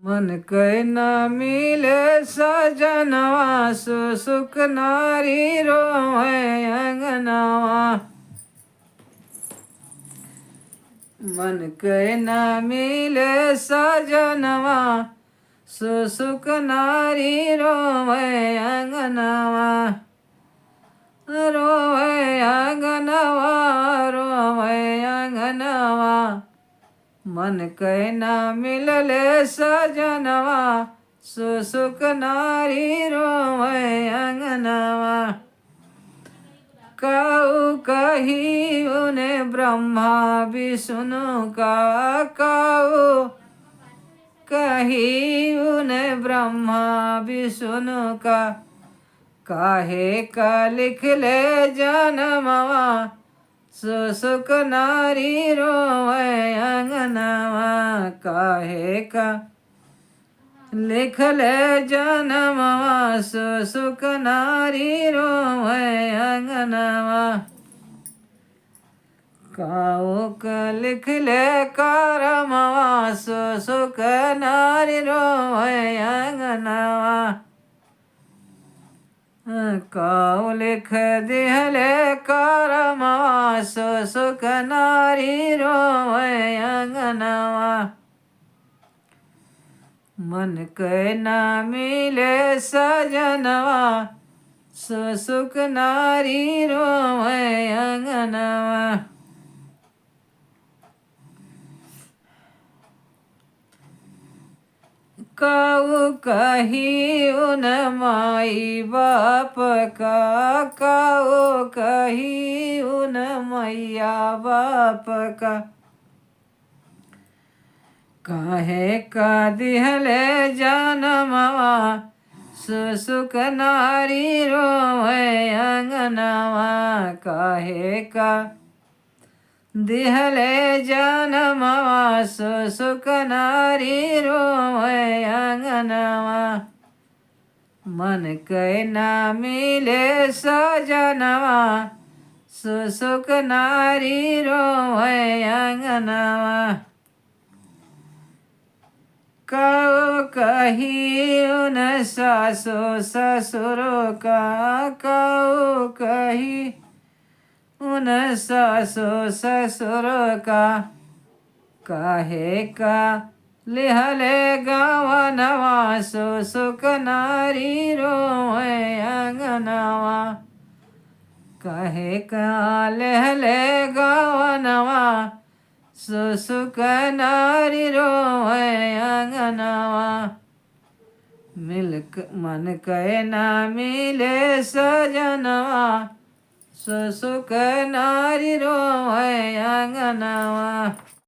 मन कहे न मिले सजनवा सुसुक नारी रोवे अंगनवा। मन कहे न मिले सजनवा सुसुक नारी रोवे अंगनवा। रोवे अंगनवा रोवे अंगनवा। मन कहे न मिलले सजनवा सुसुक नारी रोवे अंगनवा। काऊ कही उन्हें ब्रह्मा विष्णु का। काऊ कही उन्हें ब्रह्मा विष्णु का। काहे का लिख ले जनमवा सुसुक नारी रोवे अंगनवा। काहे का लिख ले जनमवा सुसुक नारी रोवे अंगनवा। काऊ का लिख ले करमवा सुसुक नारी रोवे अंगनवा। काऊ लिख दिहले करमवा सुसुक नारी रोवे अंगनवा। मन कहे न मिले सजनवा सुसुक नारी रोवे अंगनवा। काऊ कही उन माई बाप का। काऊ कही उन मैया बाप का। काहे का दिहले जनमवा सुसुक नारी रोवे अंगनवा। काहे का दिहले जनमवा सुसुक नारी रोवे अंगनवा। मन कहे न मिले सजनवा सुसुक नारी रोवे अंगनवा। काऊ कही उन सासु ससुर का। काऊ कही उन सासु ससुर का। काहे का लिहले गवनवा सुसुक नारी रोवे अंगनवा। काहे का लिहले गवनवा सुसुक नारी रोवे अंगनवा। मन कहे न मिले सजनवा सुसुक नारी रोवे अंगनवा।